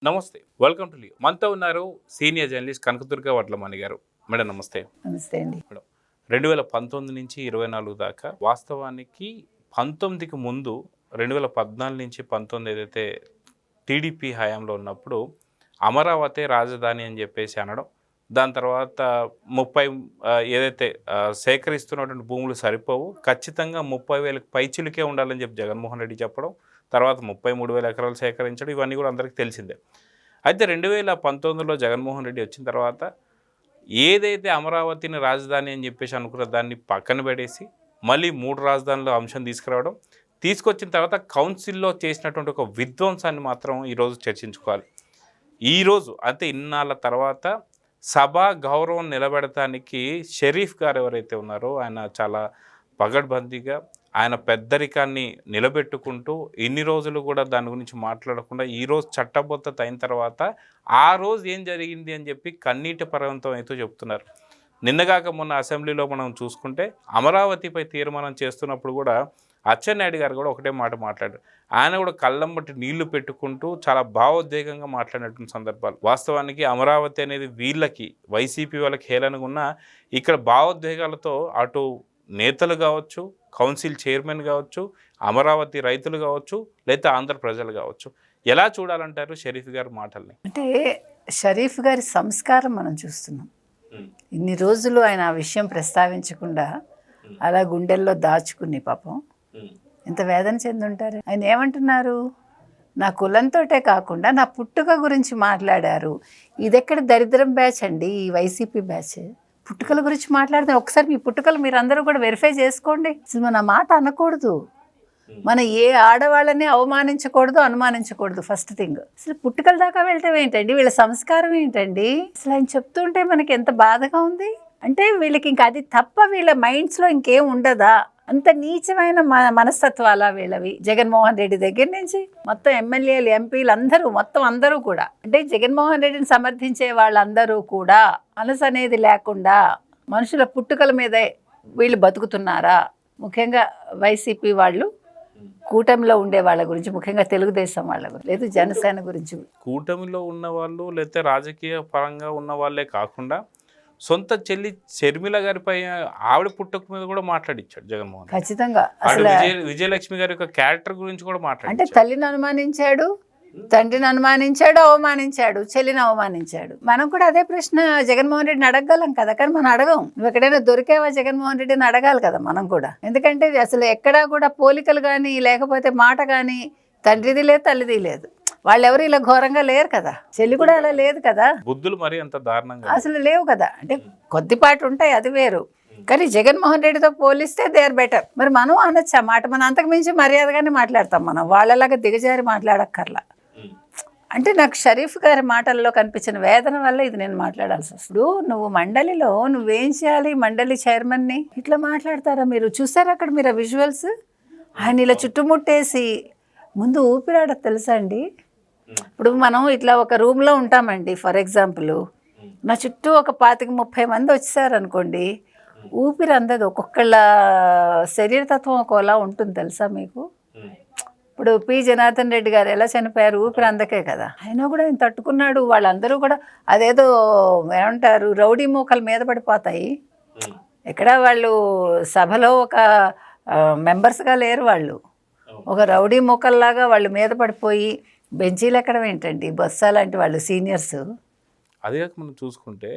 నమస్తే, welcome to Leo. మనతో ఉన్నారు సీనియర్ జర్నలిస్ట్ కనకదుర్గ వడ్లమణి గారు. మేడం నమస్తే. నమస్తే అండి. మేడం 2019 నుంచి 24 దాకా, వాస్తవానికి 19కి ముందు 2014 నుంచి 19 ఏదైతే టీడీపీ హయాంలో ఉన్నప్పుడు అమరావతి రాజధాని అని చెప్పేసి అనడం, దాని తర్వాత 30 ఏదైతే సేకరిస్తున్నటువంటి భూములు సరిపోవు, ఖచ్చితంగా 30,000 పైచిలుకే ఉండాలని చెప్పి జగన్మోహన్ రెడ్డి చెప్పడం, తర్వాత 33,000 ఎకరాలు సేకరించడం, ఇవన్నీ కూడా అందరికీ తెలిసిందే. అయితే 2019లో జగన్మోహన్ రెడ్డి వచ్చిన తర్వాత ఏదైతే అమరావతిని రాజధాని అని చెప్పేసి అనుకున్న దాన్ని పక్కన పెడేసి మళ్ళీ 3 రాజధానుల అంశం తీసుకురావడం, తీసుకొచ్చిన తర్వాత కౌన్సిల్లో చేసినటువంటి ఒక విధ్వంసాన్ని మాత్రం ఈరోజు చర్చించుకోవాలి. ఈరోజు అంటే ఇన్నాళ్ళ తర్వాత సభా గౌరవం నిలబెడటానికి షరీఫ్ గారు ఎవరైతే ఉన్నారో ఆయన చాలా పగడ్బందీగా ఆయన పెద్దరికాన్ని నిలబెట్టుకుంటూ ఇన్ని రోజులు కూడా దాని గురించి మాట్లాడకుండా ఈరోజు చట్టబద్ధత అయిన తర్వాత ఆ రోజు ఏం జరిగింది అని చెప్పి కన్నీటి పర్వంతం అయితే చెప్తున్నారు. నిన్నగాక మొన్న అసెంబ్లీలో మనం చూసుకుంటే అమరావతిపై తీర్మానం చేస్తున్నప్పుడు కూడా అచ్చెన్నాయుడు గారు కూడా ఒకటే మాట మాట్లాడారు. ఆయన కూడా కళ్ళమ్మటి నీళ్లు పెట్టుకుంటూ చాలా భావోద్వేగంగా మాట్లాడినటువంటి సందర్భాలు. వాస్తవానికి అమరావతి అనేది వీళ్ళకి వైసీపీ వాళ్ళకి హేళనగా ఉన్న, ఇక్కడ భావోద్వేగాలతో అటు నేతలు కావచ్చు, కౌన్సిల్ చైర్మన్ కావచ్చు, అమరావతి రైతులు కావచ్చు, లేదా ఆంధ్ర ప్రజలు కావచ్చు, ఎలా చూడాలంటారు షరీఫ్ గారి మాటల్ని? అంటే షరీఫ్ గారి సంస్కారం మనం చూస్తున్నాం. ఇన్ని రోజులు ఆయన ఆ విషయం ప్రస్తావించకుండా అలా గుండెల్లో దాచుకుని పాపం ఎంత వేదన చెందుంటారు. ఆయన ఏమంటున్నారు, నా కులంతోటే కాకుండా నా పుట్టుక గురించి మాట్లాడారు. ఇదెక్కడ దరిద్రం బ్యాచ్ అండి, ఈ వైసీపీ బ్యాచ్. పుట్టుకల గురించి మాట్లాడితే ఒకసారి మీ పుట్టుకలు మీరు అందరూ కూడా వెరిఫై చేసుకోండి. అసలు మన మాట అనకూడదు, మన ఏ ఆడవాళ్ళని అవమానించకూడదు, అనుమానించకూడదు. ఫస్ట్ థింగ్, అసలు పుట్టుకల దాకా వెళ్తే ఏంటండి, వీళ్ళ సంస్కారం ఏంటండి? అసలు ఆయన చెప్తుంటే మనకి ఎంత బాధగా ఉంది. అంటే వీళ్ళకి ఇంకా అది తప్ప వీళ్ళ మైండ్స్లో ఇంకేం ఉండదా? అంత నీచమైన మనస్తత్వాలా వీళ్ళవి. జగన్మోహన్ రెడ్డి దగ్గర నుంచి మొత్తం ఎమ్మెల్యేలు, ఎంపీలు అందరూ, మొత్తం అందరూ కూడా, అంటే జగన్మోహన్ రెడ్డిని సమర్థించే వాళ్ళందరూ కూడా మనసు అనేది లేకుండా మనుషుల పుట్టుకల మీదే వీళ్ళు బతుకుతున్నారా? ముఖ్యంగా వైసీపీ వాళ్ళు, కూటమిలో ఉండే వాళ్ళ గురించి, ముఖ్యంగా తెలుగుదేశం వాళ్ళ గురించి, లేదు జనసేన గురించి. కూటమిలో ఉన్న వాళ్ళు లేదా రాజకీయ పరంగా ఉన్న వాళ్ళే కాకుండా సొంత చెల్లి షర్మిల గారిపై ఆవిడ పుట్టుక మీద కూడా మాట్లాడిచ్చాడు జగన్మోహన్. ఖచ్చితంగా. అసలు విజయలక్ష్మి గారి యొక్క క్యారెక్టర్ గురించి కూడా మాట్లాడాడు. అంటే తల్లిని అనుమానించాడు, తండ్రిని అనుమానించాడు, అవమానించాడు, చెల్లిని అవమానించాడు. మనం కూడా అదే ప్రశ్న జగన్మోహన్ రెడ్డిని అడగగలం కదా, కానీ మనం అడగం. నువ్వు ఎక్కడైనా దొరికేవా జగన్మోహన్ రెడ్డిని అడగాలి కదా మనం కూడా. ఎందుకంటే అసలు ఎక్కడా కూడా పోలికలు కానీ, లేకపోతే మాట కానీ తండ్రిది లేదు, తల్లిది లేదు. వాళ్ళెవరు ఇలా ఘోరంగా లేరు కదా, చెల్లి కూడా అలా లేదు కదా, బుద్ధులు మరి అంత దారుణంగా అసలు లేవు కదా. అంటే కొద్దిపాటు ఉంటాయి, అది వేరు. కానీ జగన్మోహన్ రెడ్డితో పోలిస్తే దే ఆర్ బెటర్. మరి మనం అనొచ్చు ఆ మాట, మనం అంతకు మించి మర్యాదగానే మాట్లాడతాం, మనం వాళ్ళలాగా దిగజారి మాట్లాడక్కర్లా. అంటే నాకు షరీఫ్ గారి మాటల్లో కనిపించిన వేదన వల్ల ఇది నేను మాట్లాడాల్సి వస్తుంది. నువ్వు మండలిలో నువ్వేం చేయాలి, మండలి చైర్మన్ని ఇట్లా మాట్లాడతారా? మీరు చూసారా అక్కడ మీరు ఆ విజువల్స్? ఆయన ఇలా చుట్టుముట్టేసి ముందు ఊపిరాడ తెలుసా అండి. ఇప్పుడు మనం ఇట్లా ఒక రూమ్లో ఉంటామండి, ఫర్ ఎగ్జాంపుల్ నా చుట్టూ ఒక 25-30 మంది వచ్చేసారు అనుకోండి, ఊపిరి అందదు. ఒక్కొక్కళ్ళ శరీరతత్వం ఒకలా ఉంటుంది తెలుసా మీకు. ఇప్పుడు పి జనార్దన్ రెడ్డి గారు ఎలా చనిపోయారు, ఊపిరి అందకే కదా. అయినా కూడా ఆయన తట్టుకున్నాడు. వాళ్ళందరూ కూడా అదేదో ఏమంటారు, రౌడీ మూకల మీద పడిపోతాయి. ఎక్కడ వాళ్ళు సభలో ఒక మెంబర్స్గా లేరు, వాళ్ళు ఒక రౌడీ మూకల్లాగా వాళ్ళు మీద పడిపోయి బెంచీలు ఎక్కడం ఏంటండి, బస్సా లాంటి వాళ్ళు సీనియర్స్. అదిగాక మనం చూసుకుంటే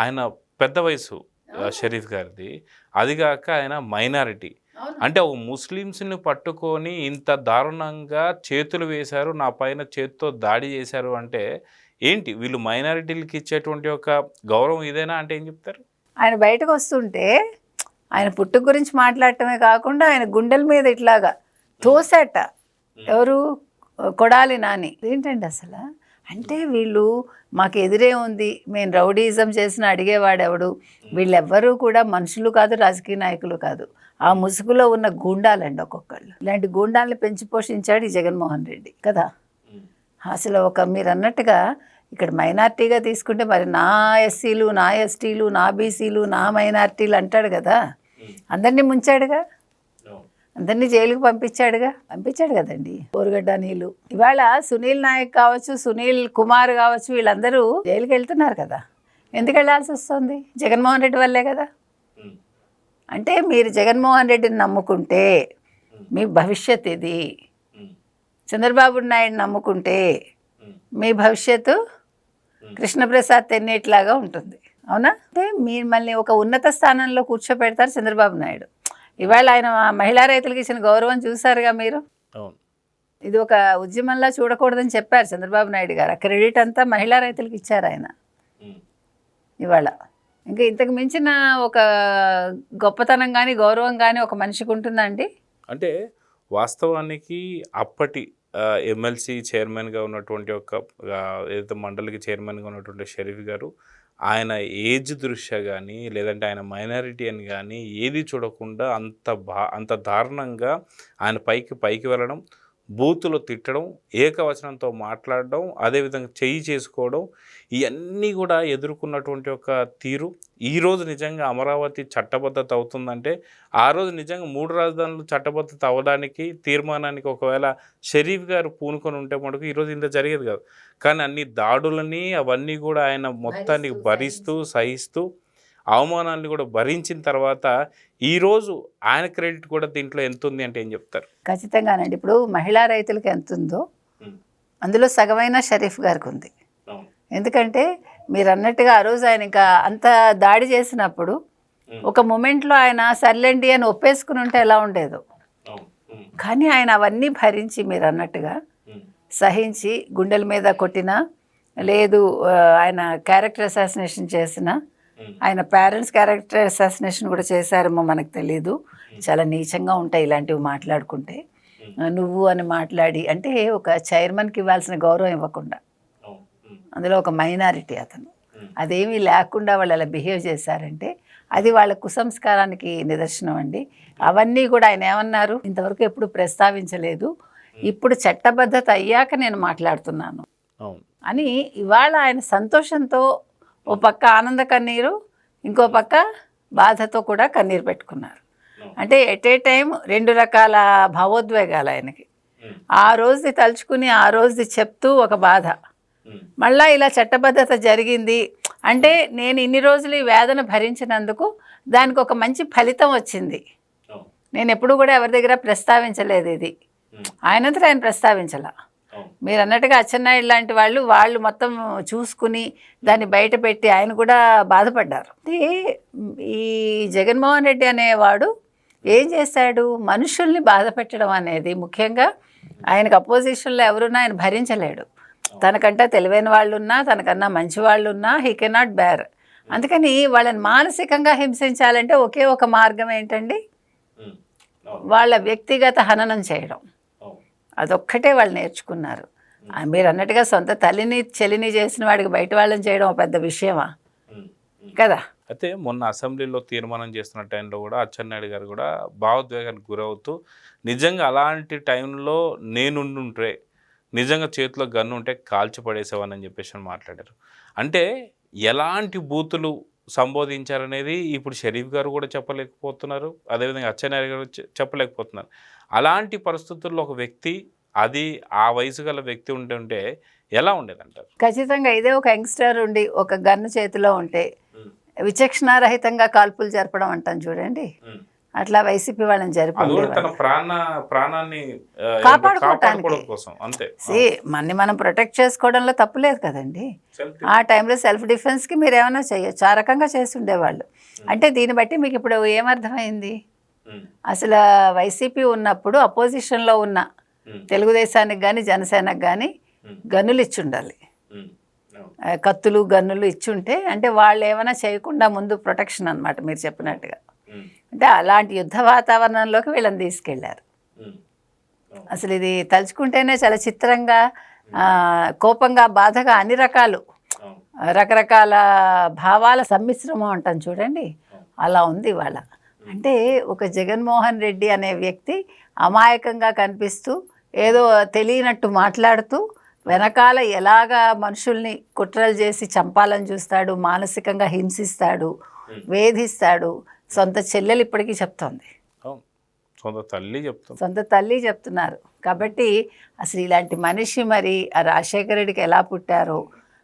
ఆయన పెద్ద వయసు షరీఫ్ గారిది, అదిగాక ఆయన మైనారిటీ. అంటే ఒక ముస్లిమ్స్ని పట్టుకొని ఇంత దారుణంగా చేతులు వేశారు, నా పైన చేతితో దాడి చేశారు అంటే ఏంటి, వీళ్ళు మైనారిటీలకి ఇచ్చేటువంటి ఒక గౌరవం ఇదేనా అంటే ఏం చెప్తారు? ఆయన బయటకు వస్తుంటే ఆయన పుట్టుక గురించి మాట్లాడటమే కాకుండా ఆయన గుండెల మీద ఇట్లాగా తోసేట. ఎవరు? కొడాలి నాని. ఏంటండి అసలు, అంటే వీళ్ళు మాకు ఎదురే ఉంది, మేము రౌడీజం చేసిన అడిగేవాడెవడు, వీళ్ళెవ్వరూ కూడా మనుషులు కాదు, రాజకీయ నాయకులు కాదు, ఆ ముసుగులో ఉన్న గూండాలండి ఒక్కొక్కళ్ళు. ఇలాంటి గూండాలను పెంచి పోషించాడు ఈ జగన్మోహన్ రెడ్డి కదా. అసలు మీరు అన్నట్టుగా ఇక్కడ మైనార్టీగా తీసుకుంటే మరి నా ఎస్సీలు, నా ఎస్టీలు, నా బీసీలు, నా మైనార్టీలు అంటాడు కదా, అందరినీ ముంచాడుగా. అందరినీ జైలుకు పంపించాడు కదండి బోరుగడ్డ నీళ్ళు. ఇవాళ సునీల్ నాయక్ కావచ్చు, సునీల్ కుమార్ కావచ్చు, వీళ్ళందరూ జైలుకి వెళ్తున్నారు కదా. ఎందుకు వెళ్ళాల్సి వస్తుంది? జగన్మోహన్ రెడ్డి వల్లే కదా. అంటే మీరు జగన్మోహన్ రెడ్డిని నమ్ముకుంటే మీ భవిష్యత్ ఇది, చంద్రబాబు నాయుడు నమ్ముకుంటే మీ భవిష్యత్తు కృష్ణప్రసాద్ తెన్నేట్లాగా ఉంటుంది. అవునా? అంటే మీరు మళ్ళీ ఒక ఉన్నత స్థానంలో కూర్చోపెడతారు చంద్రబాబు నాయుడు. ఇవాళ ఆయన మహిళా రైతులకు ఇచ్చిన గౌరవం చూసారుగా మీరు. ఇది ఒక ఉద్యమంలా చూడకూడదని చెప్పారు చంద్రబాబు నాయుడు గారు. ఆ క్రెడిట్ అంతా మహిళా రైతులకు ఇచ్చారు ఆయన. ఇవాళ ఇంకా ఇంతకు మించిన ఒక గొప్పతనం కానీ గౌరవం కానీ ఒక మనిషికి ఉంటుందండి. అంటే వాస్తవానికి అప్పటి ఎమ్మెల్సీ చైర్మన్గా ఉన్నటువంటి ఏదైతే మండలికి చైర్మన్గా ఉన్నటువంటి షరీఫ్ గారు ఆయన ఏజ్ దృష్ట్యా కానీ లేదంటే ఆయన మైనారిటీ అని కానీ ఏది చూడకుండా అంత దారుణంగా ఆయన పైకి వెళ్ళడం, బూతులో తిట్టడం, ఏకవచనంతో మాట్లాడడం, అదేవిధంగా చెయ్యి చేసుకోవడం, ఇవన్నీ కూడా ఎదుర్కొన్నటువంటి ఒక తీరు. ఈరోజు నిజంగా అమరావతి చట్టబద్ధత అవుతుందంటే ఆ రోజు నిజంగా 3 రాజధానులు చట్టబద్ధత అవ్వడానికి తీర్మానానికి ఒకవేళ షరీఫ్ గారు పూనుకొని ఉంటే మటుకు ఈరోజు ఇంత జరిగేది కాదు. కానీ అన్ని దాడులని అవన్నీ కూడా ఆయన మొత్తానికి భరిస్తూ సహిస్తూ అవమానాన్ని కూడా భరించిన తర్వాత ఈరోజు ఆయన క్రెడిట్ కూడా దీంట్లో ఎంత ఉంది అంటే ఏం చెప్తారు? ఖచ్చితంగానండి. ఇప్పుడు మహిళా రైతులకు ఎంత ఉందో అందులో సగమైన షరీఫ్ గారికి ఉంది. ఎందుకంటే మీరు అన్నట్టుగా ఆ రోజు ఆయన ఇంకా అంత దాడి చేసినప్పుడు ఒక మూమెంట్లో ఆయన సర్లేండి అని ఒప్పేసుకుని ఉంటే ఎలా ఉండేదో. కానీ ఆయన అవన్నీ భరించి మీరు అన్నట్టుగా సహించి గుండెల మీద కొట్టినా లేదు, ఆయన క్యారెక్టర్ అసాసినేషన్ చేసిన, ఆయన పేరెంట్స్ క్యారెక్టర్ అసాసినేషన్ కూడా చేశారేమో మనకు తెలీదు. చాలా నీచంగా ఉంటాయి ఇలాంటివి మాట్లాడుకుంటే. నువ్వు అని మాట్లాడి అంటే ఒక చైర్మన్కి ఇవ్వాల్సిన గౌరవం ఇవ్వకుండా, అందులో ఒక మైనారిటీ అతను, అదేమీ లేకుండా వాళ్ళు అలా బిహేవ్ చేశారంటే అది వాళ్ళ కుసంస్కారానికి నిదర్శనం అండి. అవన్నీ కూడా ఆయన ఏమన్నారు, ఇంతవరకు ఎప్పుడు ప్రస్తావించలేదు, ఇప్పుడు చట్టబద్ధత అయ్యాక నేను మాట్లాడుతున్నాను అని ఇవాళ ఆయన సంతోషంతో ఓ పక్క ఆనంద కన్నీరు, ఇంకో పక్క బాధతో కూడా కన్నీరు పెట్టుకున్నారు. అంటే ఎట్ ఏ టైం 2 రకాల భావోద్వేగాలు ఆయనకి. ఆ రోజుది తలుచుకుని ఆ రోజుది చెప్తూ ఒక బాధ, మళ్ళీ ఇలా చట్టబద్ధత జరిగింది అంటే నేను ఇన్ని రోజులు ఈ వేదన భరించినందుకు దానికి ఒక మంచి ఫలితం వచ్చింది. నేను ఎప్పుడు కూడా ఎవరి దగ్గర ప్రస్తావించలేదు ఇది, ఆయనంతా ఆయన ప్రస్తావించాల. మీరు అన్నట్టుగా అచ్చెన్నాయుడు లాంటి వాళ్ళు మొత్తం చూసుకుని దాన్ని బయట పెట్టి ఆయన కూడా బాధపడ్డారు. ఈ జగన్మోహన్ రెడ్డి అనేవాడు ఏం చేశాడు, మనుషుల్ని బాధ పెట్టడం అనేది ముఖ్యంగా ఆయనకు అపోజిషన్లో ఎవరున్నా ఆయన భరించలేడు. తనకంటే తెలివైన వాళ్ళు ఉన్నా, తనకన్నా మంచి వాళ్ళు ఉన్నా హీ కెనాట్ బేర్. అందుకని వాళ్ళని మానసికంగా హింసించాలంటే ఒకే ఒక మార్గం ఏంటండి, వాళ్ళ వ్యక్తిగత హననం చేయడం. అదొక్కటే వాళ్ళు నేర్చుకున్నారు. మీరు అన్నట్టుగా సొంత తల్లిని చెల్లిని చేసిన వాడికి బయట వాళ్ళని చేయడం ఒక పెద్ద విషయమా కదా. అయితే మొన్న అసెంబ్లీలో తీర్మానం చేస్తున్న టైంలో కూడా అచ్చెన్నాయుడు గారు కూడా భావోద్వేగానికి గురవుతూ నిజంగా అలాంటి టైంలో నేనుంటే నిజంగా చేతిలో గన్ను ఉంటే కాల్చి పడేసేవానని చెప్పేసి మాట్లాడారు. అంటే ఎలాంటి బూతులు సంబోధించారనేది ఇప్పుడు షరీఫ్ గారు కూడా చెప్పలేకపోతున్నారు, అదేవిధంగా అచ్చెన్నాయుడు గారు చెప్పలేకపోతున్నారు. అలాంటి పరిస్థితుల్లో ఒక వ్యక్తి, అది ఆ వయసు గల వ్యక్తి ఉంటే ఎలా ఉండేదంటారు? ఖచ్చితంగా ఇదే ఒక యంగ్స్టర్ ఉండి ఒక గన్ను చేతిలో ఉంటే విచక్షణారహితంగా కాల్పులు జరపడం అంటాం చూడండి, అట్లా వైసీపీ వాళ్ళని ప్రాణాన్ని మనని మనం ప్రొటెక్ట్ చేసుకోవడంలో తప్పులేదు కదండి. ఆ టైంలో సెల్ఫ్ డిఫెన్స్కి మీరు ఏమైనా చేయొచ్చు, ఆ రకంగా చేసి ఉండేవాళ్ళు. అంటే దీన్ని బట్టి మీకు ఇప్పుడు ఏమర్థమైంది, అసలు వైసీపీ ఉన్నప్పుడు అపోజిషన్లో ఉన్న తెలుగుదేశానికి కానీ జనసేనకు కానీ గన్నులు ఇచ్చి ఉండాలి, కత్తులు గన్నులు ఇచ్చుంటే అంటే వాళ్ళు ఏమైనా చేయకుండా ముందు ప్రొటెక్షన్ అన్నమాట మీరు చెప్పినట్టుగా. అంటే అలాంటి యుద్ధ వాతావరణంలోకి వీళ్ళని తీసుకెళ్లారు. అసలు ఇది తలుచుకుంటేనే చాలా చిత్రంగా, కోపంగా, బాధగా, అన్ని రకరకాల భావాల సమ్మిశ్రమం అంటాం చూడండి, అలా ఉంది ఇవాళ. అంటే ఒక జగన్మోహన్ రెడ్డి అనే వ్యక్తి అమాయకంగా కనిపిస్తూ ఏదో తెలియనట్టు మాట్లాడుతూ వెనకాల ఎలాగా మనుషుల్ని కుట్రలు చేసి చంపాలని చూస్తాడు, మానసికంగా హింసిస్తాడు, వేధిస్తాడు. సొంత చెల్లెలు ఇప్పటికీ చెప్తోంది, సొంత తల్లి చెప్తుంది. సొంత తల్లి చెప్తున్నారు. కాబట్టి అసలు ఇలాంటి మనిషి మరి ఆ రాజశేఖర రెడ్డికి ఎలా పుట్టారో,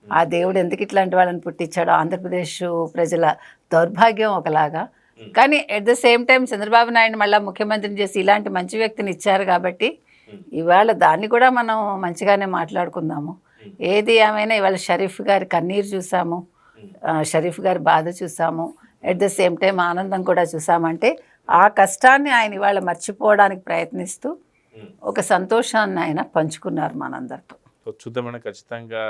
ఆ దేవుడు ఎందుకు ఇట్లాంటి వాళ్ళని పుట్టించాడో, ఆంధ్రప్రదేశ్ ప్రజల దౌర్భాగ్యం ఒకలాగా, కానీ at the same time Chandrababu Naidu మళ్ళీ ముఖ్యమంత్రిని చేసి ఇలాంటి మంచి వ్యక్తిని ఇచ్చారు కాబట్టి ఇవాళ దాన్ని కూడా మనం మంచిగానే మాట్లాడుకుందాము. ఏది ఏమైనా ఇవాళ షరీఫ్ గారి కన్నీరు చూసాము, షరీఫ్ గారి బాధ చూసాము, ఎట్ ద సేమ్ టైం ఆనందం కూడా చూసామంటే ఆ కష్టాన్ని ఆయన ఇవాళ మర్చిపోవడానికి ప్రయత్నిస్తూ ఒక సంతోషాన్ని ఆయన పంచుకున్నారు మనందరితో. సో చూద్దామని ఖచ్చితంగా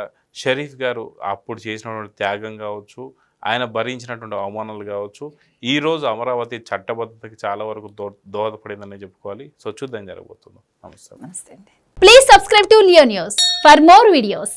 షరీఫ్ గారు అప్పుడు చేసినటువంటి త్యాగం కావచ్చు, ఆయన భరించినటువంటి అవమానాలు కావచ్చు, ఈరోజు అమరావతి చట్టబద్ధతకి చాలా వరకు దోహదపడిందని చెప్పుకోవాలి. సో చూద్దాం జరగబోతుంది. నమస్తే. నమస్తే అండి. Please subscribe to Leo News for more videos.